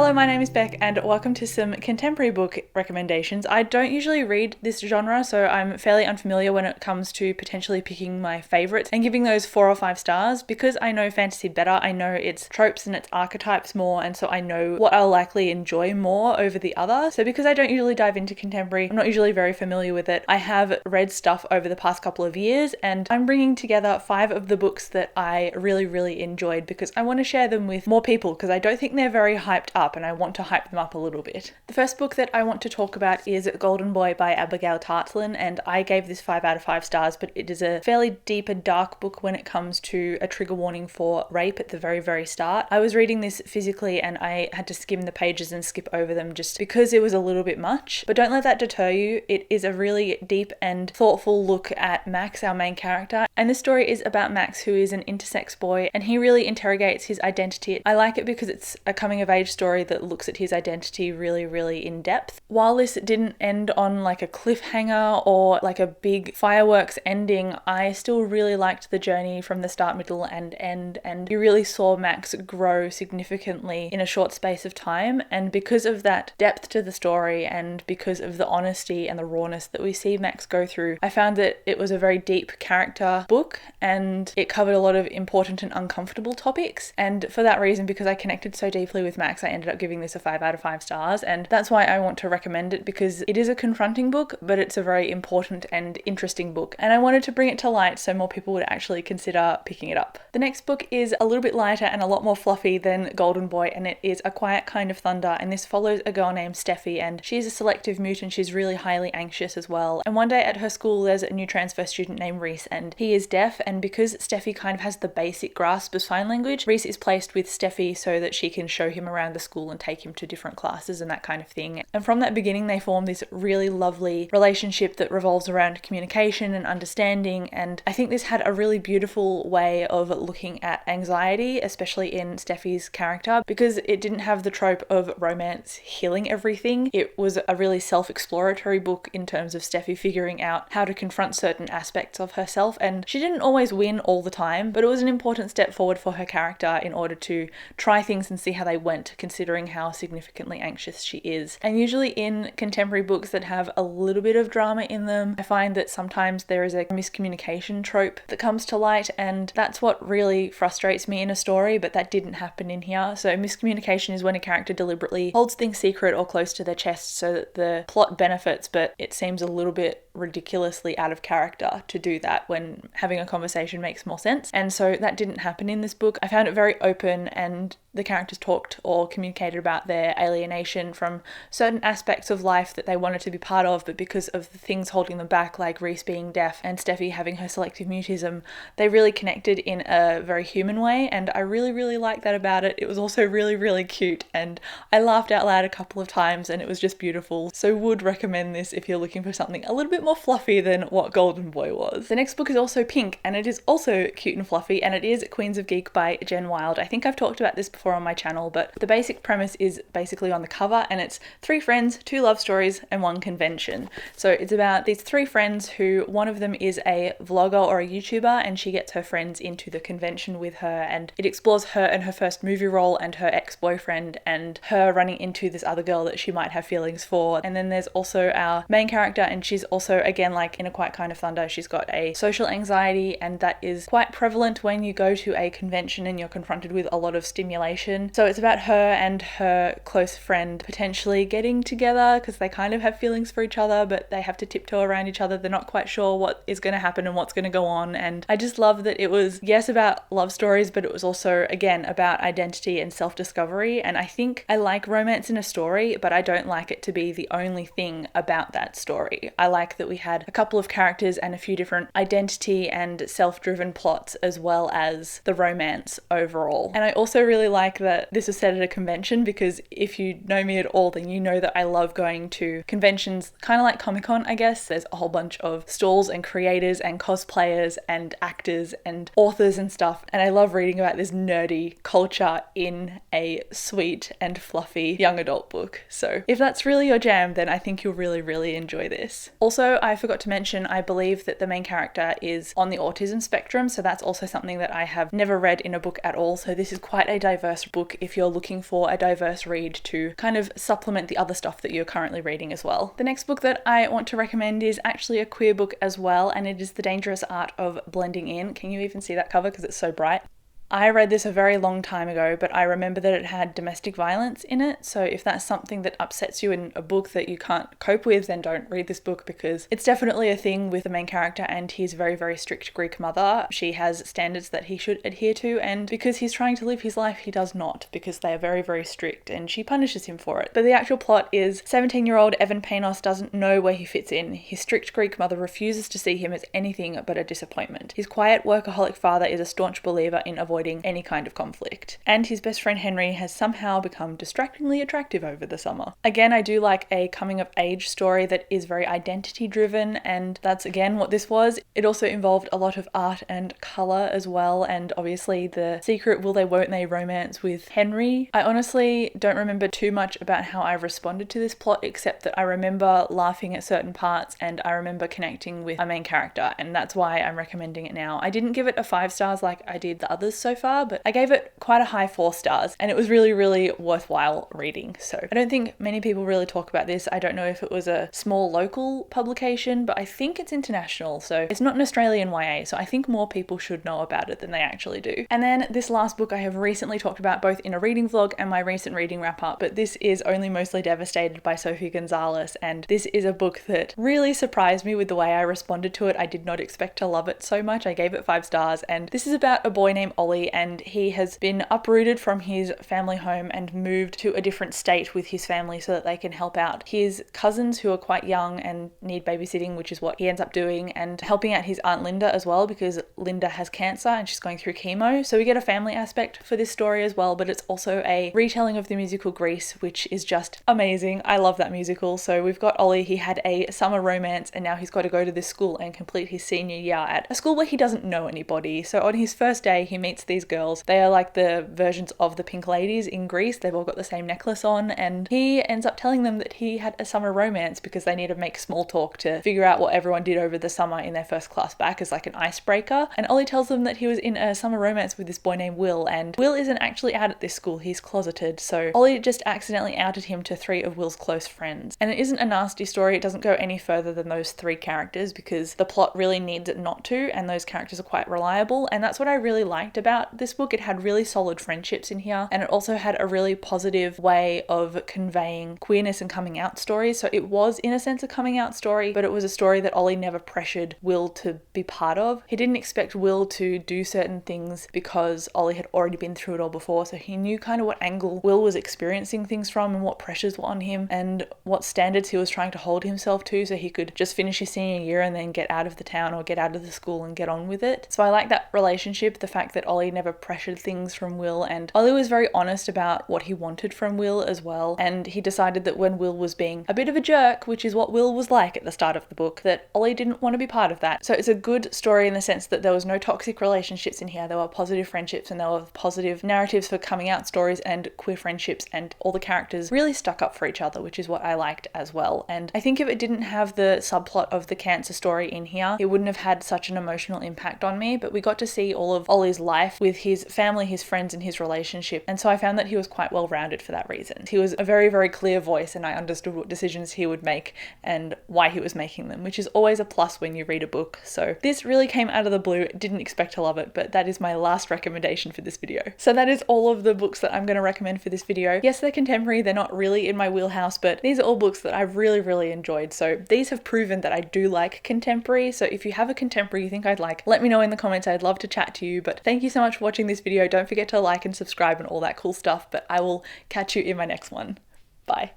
Hello, my name is Beck and welcome to some contemporary book recommendations. I don't usually read this genre, so I'm fairly unfamiliar when it comes to potentially picking my favourites and giving those 4 or 5 stars. Because I know fantasy better, I know its tropes and its archetypes more, and so I know what I'll likely enjoy more over the other. So because I don't usually dive into contemporary, I'm not usually very familiar with it. I have read stuff over the past couple of years and I'm bringing together 5 of the books that I really enjoyed because I want to share them with more people because I don't think they're very hyped up and I want to hype them up a little bit. The first book that I want to talk about is Golden Boy by Abigail Tartland, and I gave this 5 out of 5 stars, but it is a fairly deep and dark book when it comes to a trigger warning for rape at the very start. I was reading this physically and I had to skim the pages and skip over them just because it was a little bit much, but don't let that deter you. It is a really deep and thoughtful look at Max, our main character, and this story is about Max, who is an intersex boy, and he really interrogates his identity. I like it because it's a coming of age story that looks at his identity really in depth. While this didn't end on like a cliffhanger or like a big fireworks ending, I still really liked the journey from the start, middle and end, and you really saw Max grow significantly in a short space of time. And because of that depth to the story and because of the honesty and the rawness that we see Max go through, I found that it was a very deep character book and it covered a lot of important and uncomfortable topics. And for that reason, because I connected so deeply with Max, I ended up giving this a 5 out of 5 stars, and that's why I want to recommend it, because it is a confronting book, but it's a very important and interesting book, and I wanted to bring it to light so more people would actually consider picking it up. The next book is a little bit lighter and a lot more fluffy than Golden Boy, and it is A Quiet Kind of Thunder, and this follows a girl named Steffi, and she is a selective mute and she's really highly anxious as well. And one day at her school there's a new transfer student named Reese, and he is deaf, and because Steffi kind of has the basic grasp of sign language, Reese is placed with Steffi so that she can show him around the school and take him to different classes and that kind of thing. And from that beginning they form this really lovely relationship that revolves around communication and understanding, and I think this had a really beautiful way of looking at anxiety, especially in Steffi's character, because it didn't have the trope of romance healing everything. It was a really self-exploratory book in terms of Steffi figuring out how to confront certain aspects of herself, and she didn't always win all the time, but it was an important step forward for her character in order to try things and see how they went, considering how significantly anxious she is. And usually in contemporary books that have a little bit of drama in them, I find that sometimes there is a miscommunication trope that comes to light, and that's what really frustrates me in a story, but that didn't happen in here. So miscommunication is when a character deliberately holds things secret or close to their chest so that the plot benefits, but it seems a little bit ridiculously out of character to do that when having a conversation makes more sense. And so that didn't happen in this book. I found it very open, and the characters talked or communicated about their alienation from certain aspects of life that they wanted to be part of, but because of the things holding them back, like Reese being deaf and Steffi having her selective mutism, they really connected in a very human way, and I really liked that about it. It was also really cute, and I laughed out loud a couple of times, and it was just beautiful. So would recommend this if you're looking for something a little bit more fluffy than what Golden Boy was. The next book is also pink, and it is also cute and fluffy, and it is Queens of Geek by Jen Wilde. I think I've talked about this before on my channel, but the basic premise is basically on the cover, and it's 3 friends, 2 love stories, and 1 convention. So it's about these 3 friends who, one of them is a vlogger or a YouTuber, and she gets her friends into the convention with her, and it explores her and her first movie role and her ex-boyfriend and her running into this other girl that she might have feelings for. And then there's also our main character, and she's also, again, like in A Quiet Kind of Thunder, she's got a social anxiety, and that is quite prevalent when you go to a convention and you're confronted with a lot of stimulation. So it's about her and her close friend potentially getting together because they kind of have feelings for each other, but they have to tiptoe around each other. They're not quite sure what is going to happen and what's going to go on. And I just love that it was, yes, about love stories, but it was also, again, about identity and self-discovery. And I think I like romance in a story, but I don't like it to be the only thing about that story. I like that we had a couple of characters and a few different identity and self-driven plots, as well as the romance overall. And I also really like that this was set at a convention, because if you know me at all, then you know that I love going to conventions, kind of like Comic-Con, I guess. There's a whole bunch of stalls and creators and cosplayers and actors and authors and stuff, and I love reading about this nerdy culture in a sweet and fluffy young adult book. So if that's really your jam, then I think you'll really enjoy this. Also, Also, I forgot to mention, I believe that the main character is on the autism spectrum, so that's also something that I have never read in a book at all. So this is quite a diverse book if you're looking for a diverse read to kind of supplement the other stuff that you're currently reading as well. The next book that I want to recommend is actually a queer book as well, and it is The Dangerous Art of Blending In. Can you even see that cover because it's so bright? I read this a very long time ago, but I remember that it had domestic violence in it, so if that's something that upsets you in a book that you can't cope with, then don't read this book, because it's definitely a thing with the main character and his very, very strict Greek mother. She has standards that he should adhere to, and because he's trying to live his life, he does not, because they are very, very strict, and she punishes him for it. But the actual plot is 17-year-old Evan Panos doesn't know where he fits in. His strict Greek mother refuses to see him as anything but a disappointment. His quiet, workaholic father is a staunch believer in avoiding any kind of conflict. And his best friend Henry has somehow become distractingly attractive over the summer. Again, I do like a coming of age story that is very identity driven, and that's again what this was. It also involved a lot of art and colour as well, and obviously the secret will they won't they romance with Henry. I honestly don't remember too much about how I responded to this plot, except that I remember laughing at certain parts and I remember connecting with a main character, and that's why I'm recommending it now. I didn't give it a 5 stars like I did the others so far, but I gave it quite a high 4 stars, and it was really, really worthwhile reading. So I don't think many people really talk about this. I don't know if it was a small local publication, but I think it's international, so it's not an Australian YA, so I think more people should know about it than they actually do. And then this last book I have recently talked about both in a reading vlog and my recent reading wrap up, but this is Only Mostly Devastated by Sophie Gonzalez, and this is a book that really surprised me with the way I responded to it. I did not expect to love it so much. I gave it 5 stars, and this is about a boy named Ollie, and he has been uprooted from his family home and moved to a different state with his family so that they can help out his cousins who are quite young and need babysitting, which is what he ends up doing, and helping out his Aunt Linda as well, because Linda has cancer and she's going through chemo. So we get a family aspect for this story as well, but it's also a retelling of the musical Grease, which is just amazing. I love that musical. So we've got Ollie, he had a summer romance and now he's got to go to this school and complete his senior year at a school where he doesn't know anybody. So on his first day he meets these girls. They are like the versions of the Pink Ladies in Greece. They've all got the same necklace on, and he ends up telling them that he had a summer romance because they need to make small talk to figure out what everyone did over the summer in their first class back as like an icebreaker. And Ollie tells them that he was in a summer romance with this boy named Will, and Will isn't actually out at this school, he's closeted. So Ollie just accidentally outed him to 3 of Will's close friends. And it isn't a nasty story, it doesn't go any further than those 3 characters because the plot really needs it not to, and those characters are quite reliable. And that's what I really liked about this book. It had really solid friendships in here, and it also had a really positive way of conveying queerness and coming out stories. So it was in a sense a coming out story, but it was a story that Ollie never pressured Will to be part of. He didn't expect Will to do certain things because Ollie had already been through it all before, so he knew kind of what angle Will was experiencing things from and what pressures were on him and what standards he was trying to hold himself to so he could just finish his senior year and then get out of the town or get out of the school and get on with it. So I like that relationship, the fact that Ollie never pressured things from Will, and Ollie was very honest about what he wanted from Will as well, and he decided that when Will was being a bit of a jerk, which is what Will was like at the start of the book, that Ollie didn't want to be part of that. So it's a good story in the sense that there was no toxic relationships in here, there were positive friendships and there were positive narratives for coming out stories and queer friendships, and all the characters really stuck up for each other, which is what I liked as well. And I think if it didn't have the subplot of the cancer story in here, it wouldn't have had such an emotional impact on me, but we got to see all of Ollie's life with his family, his friends and his relationship, and so I found that he was quite well rounded for that reason. He was a very, very clear voice, and I understood what decisions he would make and why he was making them, which is always a plus when you read a book. So this really came out of the blue. Didn't expect to love it, but that is my last recommendation for this video. So that is all of the books that I'm going to recommend for this video. Yes, they're contemporary, they're not really in my wheelhouse, but these are all books that I've really, really enjoyed. So these have proven that I do like contemporary. So if you have a contemporary you think I'd like, let me know in the comments. I'd love to chat to you. But thank you so much for watching this video. Don't forget to like and subscribe and all that cool stuff, but I will catch you in my next one. Bye.